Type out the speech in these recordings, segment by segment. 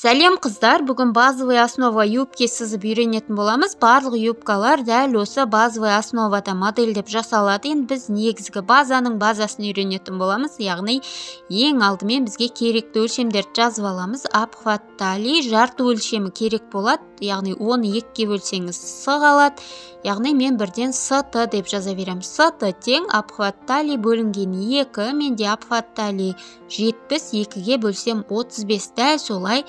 Сәлем қыздар, бүгін базовый основа юбке сызып үйренетін боламыз. Барлық юбкалар дәл осы базовый основада модельдеп жасалады. Енді біз негізгі базаның базасын үйренетін боламыз. Яғни ең алдымен бізге керекті өлшемдерді жазып аламыз. Обхват талии жарты өлшемі керек болады. Яғни оны екіге бөлсеңіз с қалады. Яғни мен бірден ст деп жаза беремін. Ст тең обхват талии бөлінген 2, менде обхват талии 70, 2-ге бөлсем 35, дәл солай.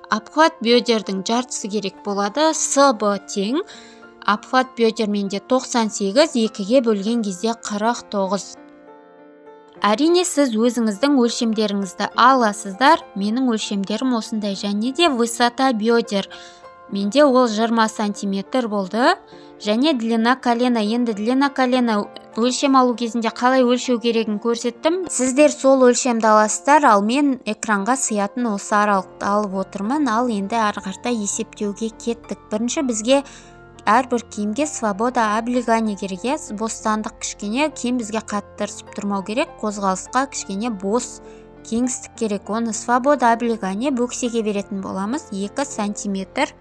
Обхват бедердің жартысы керек болады. СБ тең обхват бедер менде 98, 2-ге бөлген кезде 49. Әрине сіз өзіңіздің өлшемдеріңізді аласыздар. Менің өлшемдерім осындай, және де высота бедер менде ол 20 сантиметр болды. Және длина колена. Енді длина колена өлшем алу кезінде қалай өлшеу керегін көрсеттім. Сіздер сол өлшемді аласыздар, ал мен экранға сиятын осы аралықты алып отырмын. Ал енді ары қарата есептеуге кеттік. Бірінші бізге әрбір киімге свобода облегания керек. Бостандық кішкене, киім бізге қатты тырысып тұрмау керек. Қозғалысқа кішкене бос кеңістік керек. Оны свобода облегания бөксеге беретін боламыз. 2 сантиметр.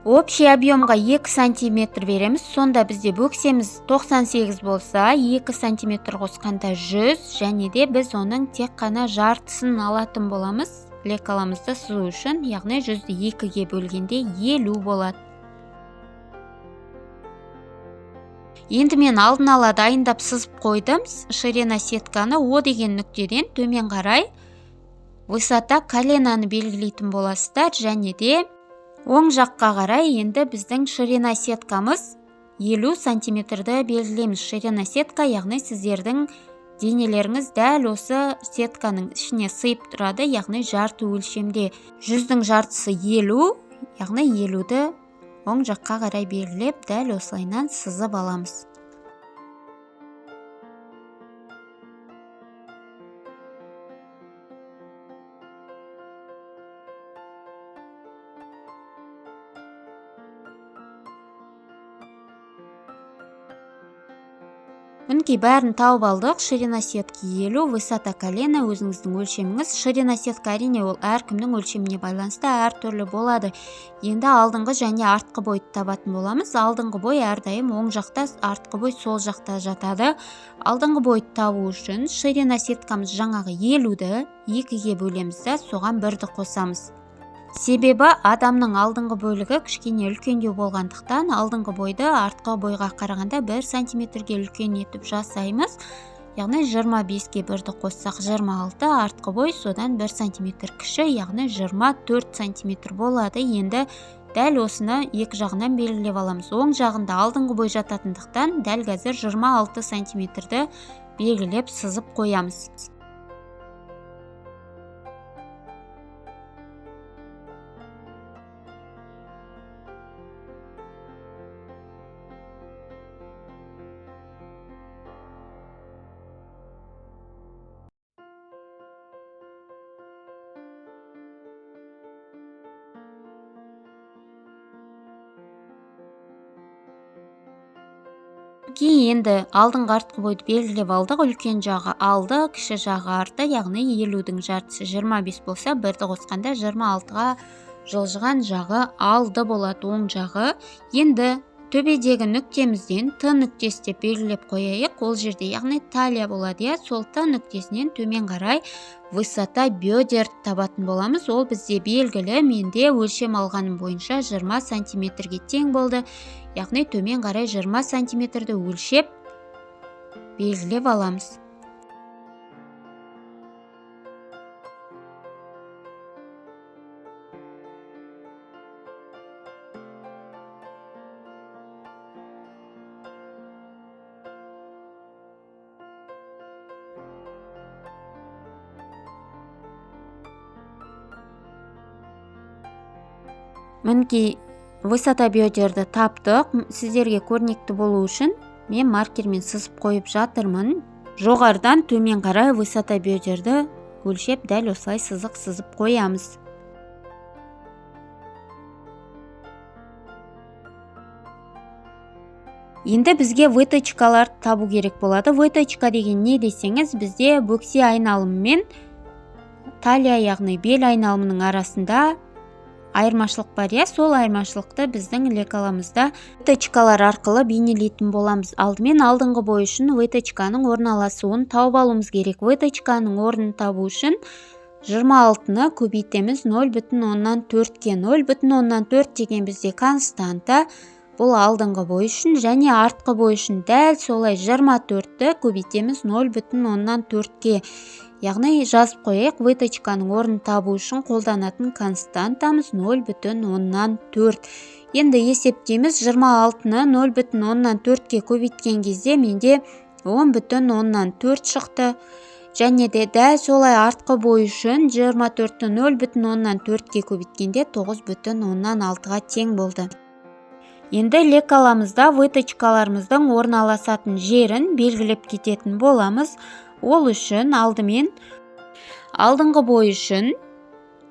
Общий объемға 2 сантиметр береміз. Сонда бізде бөксеміз 98 болса, 2 сантиметр қосқанда 100, және де біз оның тек қана жартысын алатын боламыз. Лекаламызды сызу үшін, яғни 100-ді 2-ге бөлгенде 50 болады. Енді мен алдын ала дайындап сызып қойдым. Ширина сетканы О деген нүктеден төмен қарай высота коленаны белгілейтін боласыздар, және де оң жаққа қарай енді біздің ширина сеткамыз 50 сантиметрді белгілейміз. Ширина сетка, яғни сіздердің денелеріңіз дәл осы сетканың ішіне сыйып тұрады, яғни жарты өлшемде. 100-дің жартысы 50, яғни 50-ді оң жаққа қарай белгілеп, дәл осылайнан сызып аламыз. Мінекей бәрін тауып алдық. Ширина сетка 50, высота колена өзіңіздің өлшеміңіз. Ширина сетка әрине ол әркімнің өлшеміне байланысты әртүрлі болады. Енді алдыңғы және артқы бойды табатын боламыз. Алдыңғы бой әрдайым оң жақта, артқы бой сол жақта жатады. Алдыңғы бойды табу үшін ширина сеткамыз жаңағы 50-ді 2-ге бөлеміз, соған 1-ді қосамыз. Себебі адамның алдыңғы бөлігі кішкене үлкендеу болғандықтан алдыңғы бойды артқы бойға қарағанда 1 сантиметрге үлкен етіп жасаймыз. Яғни 25-ге 1-ді қоссақ 26, артқы бой содан 1 сантиметр кіші, яғни 24 сантиметр болады. Енді дәл осыны екі жағынан белгілеп аламыз. Оң жағында алдыңғы бой жататындықтан дәл қазір 26 сантиметрді белгілеп сызып қоямыз. Енді алдыңғы артқы бойды белгілеп алдық. Үлкен жағы алды, кіші жағы арты, яғни 50-дің жартысы 25 болса, 1-ді қосқанда 26-ға жылжыған жағы алды болады, оң жағы. Енді төбедегі нүктемізден Т нүктесі деп белгілеп қояйық. Ол жерде яғни талия болады, сол Т нүктесінен төмен қарай высота бедер табатын боламыз. Ол бізде белгілі, менде өлшем алғаным бойынша 20 сантиметрге тең болды. Яғни төмен қарай 20 сантиметрді өлшеп белгілеп аламыз. Мінекей высота бедерді таптық. Сіздерге көрнекті болу үшін мен маркермен сызып қойып жатырмын. Жоғарыдан төмен қарай высота бедерді өлшеп дәл осылай сызық сызып қоямыз. Енді бізге выточкалар табу керек болады. Выточка деген не десеңіз, бізде бөксе айналымы мен талия, яғни бел айналымының арасында айырмашылық бар, иә. Сол айырмашылықты біздің лекаламызда выточкалар арқылы бейнелейтін боламыз. Алдымен алдыңғы бой үшін выточканың орналасуын тауып алуымыз керек. Выточканың орнын табу үшін 26-ны көбейтеміз 0,4-ге. 0,4 деген бізде константа. Бұл алдыңғы бой үшін, және артқы бой үшін дәл солай 24-ті көбейтеміз 0,4-ге. Яғни жазып қойайық, выточканың орнын табу үшін қолданатын константамыз 0,4. Енді есептейміз, 26-ны 0,4-ге көбейткен кезде менде 10,4 шықты. Және де дәл солай артқы бой үшін 24-ті 0,4-ге көбейткенде 9,6-ға тең болды. Енді лекаламызда выточкаларымыздың орналасатын жерін белгілеп кететін боламыз. Ол үшін алдымен алдыңғы бой үшін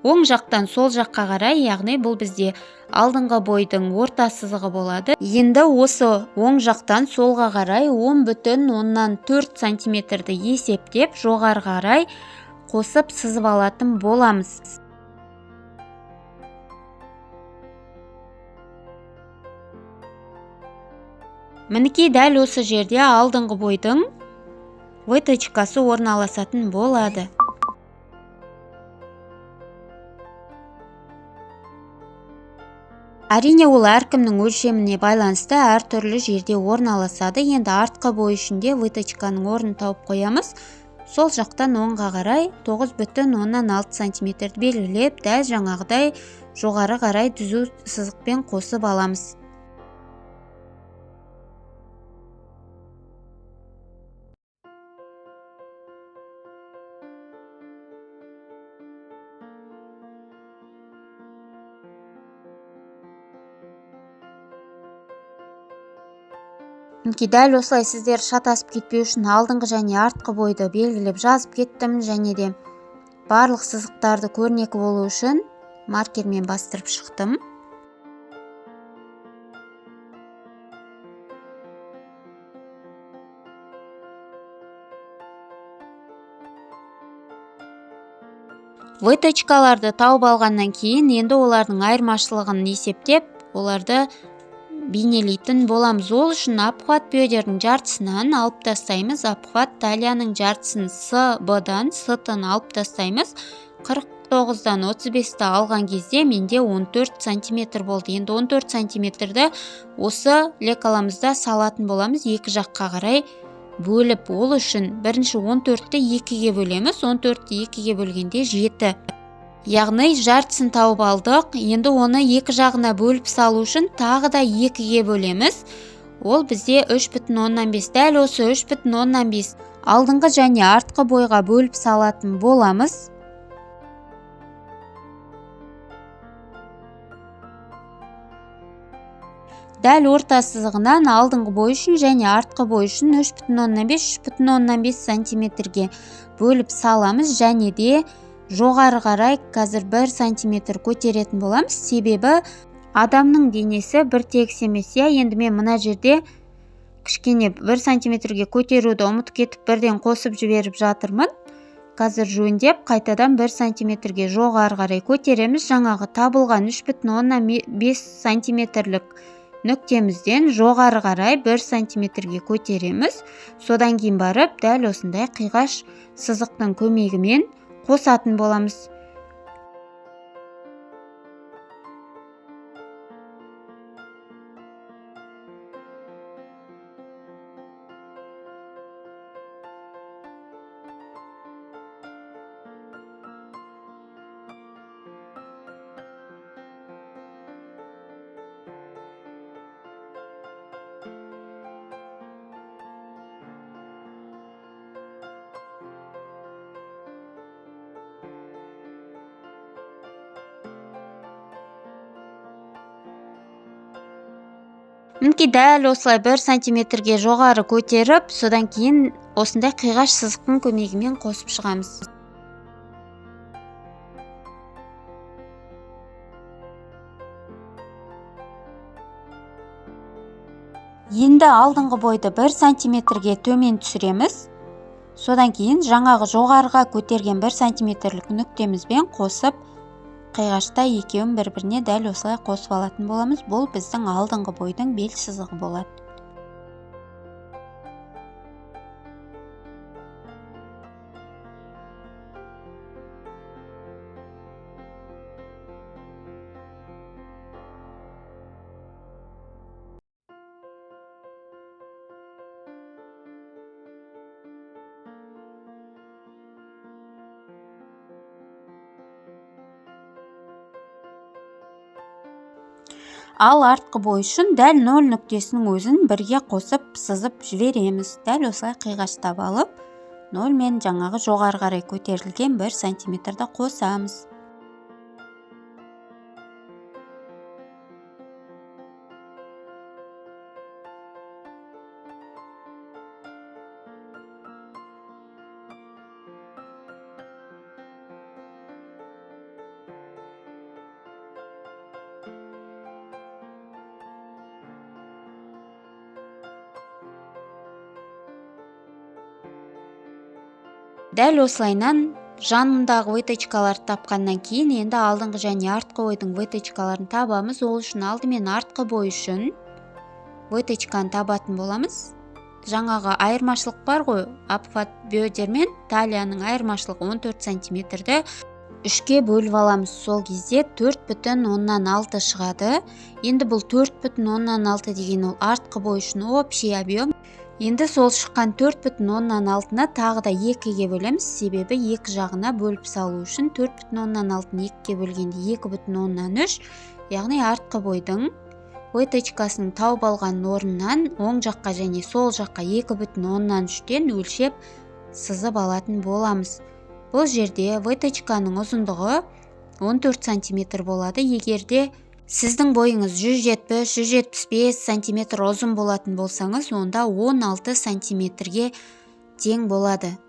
оң жақтан сол жаққа қарай, яғни бұл бізде алдыңғы бойдың орта сызығы болады. Енді осы оң жақтан солға қарай 10,4 сантиметрді есептеп жоғары қарай қосып сызып алатын боламыз. Мінекей дәл осы жерде алдыңғы бойдың выточкасы орналасатын болады. Әрине, ол әркімнің өлшеміне байланысты әртүрлі жерде орналасады. Енді артқы бой үшінде выточканың орнын тауып қоямыз. Сол жақтан оңға қарай 9,6 сантиметрді белгілеп, дәл жаңағыдай жоғары қарай түзу сызықпен қосып аламыз. Дәл осылай сіздер шатасып кетпеу үшін алдыңғы және артқы бойды белгілеп жазып кеттім, және де барлық сызықтарды көрнекі болу үшін маркермен бастырып шықтым. Выточкаларды тауып алғаннан кейін енді олардың айырмашылығын есептеп, оларды бейнелейтін боламыз. Ол үшін обхват бедердің жартысынан алып тастаймыз. Обхват талияның жартысын СБ-дан СТ-ны алып тастаймыз. 49-дан 35-ті алған кезде менде 14 сантиметр болды. Енді 14 сантиметрді осы лекаламызда салатын боламыз. Екі жаққа қарай бөліп, ол үшін бірінші 14-ті 2-ге бөлеміз. 14-ті 2-ге бөлгенде 7. Яғни жартысын тауып алдық. Енді оны екі жағына бөліп салу үшін тағы да 2-ге бөлеміз. Ол бізде 3,5. Дәл осы 3,5 алдыңғы және артқы бойға бөліп салатын боламыз. Дәл орта сызығынан алдыңғы бой үшін және артқы бой үшін 3,5 сантиметрге бөліп саламыз, және де жоғары қарай қазір 1 сантиметр көтеретін боламыз. Себебі адамның денесі бір тегіс емес. Енді мен мына жерде кішкене 1 сантиметрге көтеруді ұмытып кетіп, бірден қосып жіберіп жатырмын. Қазір жөндеп, қайтадан 1 сантиметрге жоғары қарай көтереміз. Жаңағы табылған 3,5 сантиметрлік нүктемізден жоғары қарай 1 сантиметрге көтереміз. Содан кейін барып, дәл осындай қиғаш сызықтың көмегімен қосатын боламыз. Мінекей дәл осылай 1 сантиметрге жоғары көтеріп, содан кейін осындай қиғаш сызықтың көмегімен қосып шығамыз. Енді алдыңғы бойды 1 сантиметрге төмен түсіреміз. Содан кейін жаңағы жоғарыға көтерген 1 сантиметрлік нүктемізбен қосып қиғашта екеуін бір-біріне дәл осылай қосып алатын боламыз. Бұл біздің алдыңғы бойдың бел сызығы болады. Ал артқы бой үшін дәл 0 нүктесінің өзін бірге қосып сызып жібереміз. Дәл осылай қиғаштап алып, 0 мен жаңағы жоғары қарай көтерілген 1 сантиметрді қосамыз. Дәл осылайнан жанындағы выточкаларды тапқаннан кейін енді алдыңғы және артқы бойдың выточкаларын табамыз. Ол үшін алдымен артқы бой үшін выточканы табатын боламыз. Жаңағы айырмашылық бар ғой, апфат бедер мен талияның айырмашылығы 14 сантиметрді 3-ке бөліп аламыз. Сол кезде 4,6 шығады. Енді бұл 4,6 деген ол артқы бой үшін общий объем. Енді сол шыққан 4,6-ны тағы да 2-ге бөлеміз, себебі екі жағына бөліп салу үшін 4,6-ны 2-ге бөлгенде 2,3, яғни артқы бойдың выточкасының тауып алған орнынан оң жаққа және сол жаққа 2,3-тен өлшеп сызып алатын боламыз. Бұл жерде выточканың ұзындығы 14 сантиметр болады. Егерде сіздің бойыңыз 170-175 сантиметр ұзын болатын болсаңыз, онда 16 сантиметрге тең болады.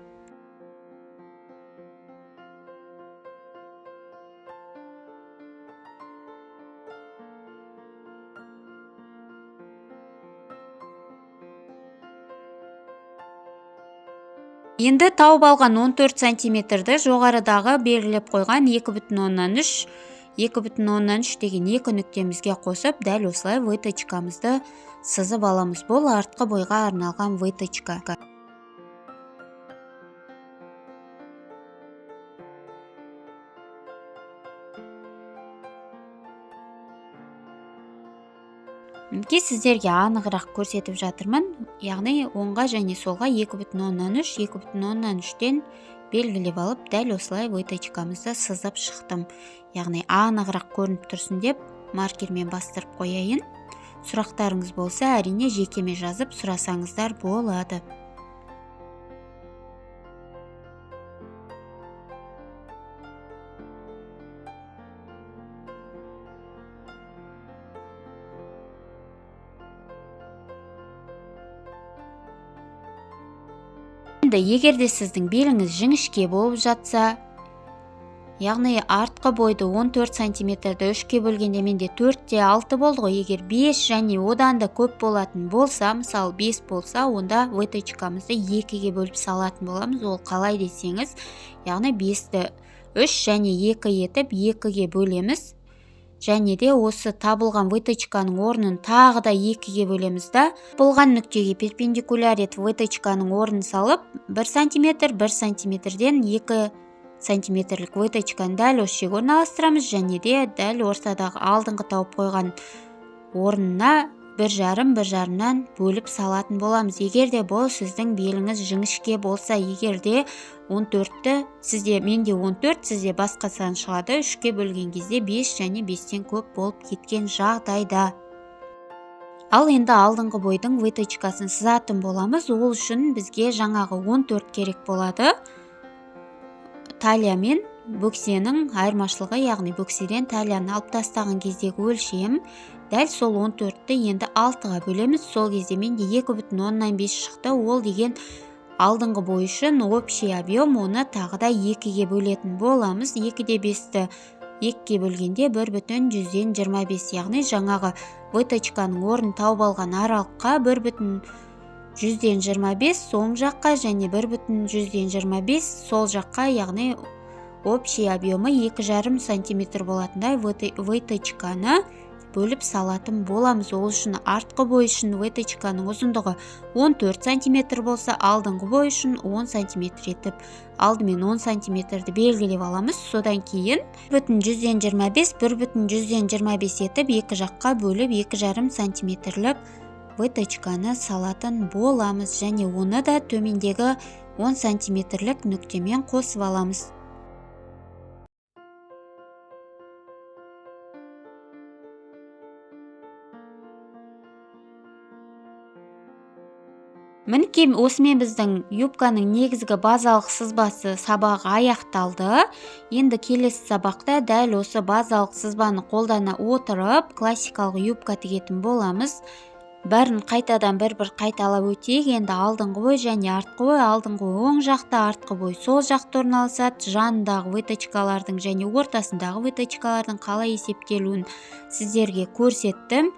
Енді тауып алған 14 сантиметрді жоғарыдағы белгілеп қойған 2,3 деген 2 нүктемізге қосып, дәл осылай выточкамызды сызып аламыз. Бұл артқы бойға арналған выточка. Мінекей сіздерге анығырақ көрсетіп жатырмын. Яғни оңға және солға 2,3-2,3-тен белгілеп алып, дәл осылай выточкамызды сызып шықтым. Яғни анығырақ көрініп тұрсын деп маркермен бастырып қояйын. Сұрақтарыңыз болса, әрине жекеме жазып сұрасаңыздар болады. Егерде сіздің беліңіз жіңішке болып жатса, яғни артқы бойды 14 сантиметрді 3-ке бөлгенде менде 4-те 6 болды ғой. Егер 5 және одан да көп болатын болса, мысалы 5 болса, онда выточкамызды 2-ге бөліп салатын боламыз. Ол қалай десеңіз, яғни 5-ті 3 және 2 етіп 2-ге бөлеміз. Және де осы табылған выточканың орнын тағы да 2-ге бөлеміз да. Болған нүктеге перпендикуляр етіп выточканың орнын салып, 1 сантиметр, 1 сантиметрден 2 сантиметрлік выточканы дәл осы жерге орналастырамыз, және де дәл ортадағы алдыңғы тауып қойған орнына 1,5-1,5-нан бөліп салатын боламыз. Егерде бұл сіздің беліңіз жіңішке болса, егерде 14-ті менде 14, сізде басқа сан шығады, 3-ке бөлген кезде 5 және 5-тен көп болып кеткен жағдайда. Ал енді алдыңғы бойдың выточкасын сызатын боламыз. Ол үшін бізге жаңағы 14 керек болады. Талия мен бөксенің айырмашылығы, яғни бөкседен талияны алып тастаған кездегі өлшем, дәл сол 14-ті енді 6-ға бөлеміз. Сол кезде менде 2,5 шықты. Ол деген алдыңғы бой үшін общий объем, оны тағы да 2-ге бөлетін боламыз. 2-де 5-ті 2-ге бөлгенде 1,125, яғни жаңағы выточканың орнын тауып алған аралыққа 1,125 оң жаққа және 1,125 сол жаққа, яғни общий объемы 2,5 см болатындай выточканы бөліп салатын боламыз. Ол үшін артқы бой үшін выточканың ұзындығы 14 см болса, алдыңғы бой үшін 10 см етіп, алдымен 10 см белгілеп аламыз. Содан кейін 1,125 1,125 етіп екі жаққа бөліп 2,5 см выточканы салатын боламыз, және оны да төмендегі 10 см нүктемен қосып аламыз. Мінекей осымен біздің юбканың негізгі базалық сызбасы сабағы аяқталды. Енді келесі сабақта дәл осы базалық сызбаны қолдана отырып классикалық юбка тігетін боламыз. Бәрін қайтадан бір қайталап өтейік. Енді алдыңғы бой және артқы бой, алдыңғы бой оң жақта, артқы бой сол жақта орналасады. Жанындағы выточкалардың және ортасындағы выточкалардың қалай есептелуін сіздерге көрсеттім.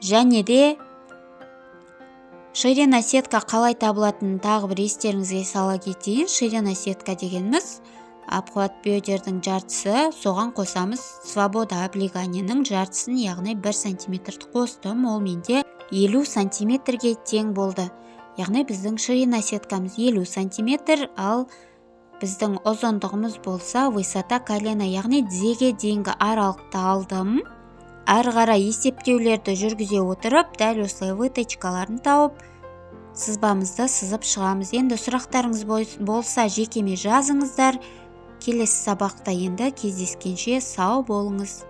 Және де ширина сетка қалай табылатынын тағы бір естеріңізге сала кетейін. Ширина сетка дегеніміз обхват бедердің жартысы, соған қосамыз свобода облеганиенің жартысын, яғни 1 см қостым. Ол менде 50 см-ге тең болды. Яғни біздің ширина сеткамыз 50 см, ал біздің ұзындығымыз болса высота колена, яғни тізеге дейінгі аралықты алдым. Әрі қарай есептеулерді жүргізе отырып, дәл осылай выточкаларын тауып, сызбамызды сызып шығамыз. Енді сұрақтарыңыз болса жекеме жазыңыздар. Келесі сабақта енді кездескенше сау болыңыз.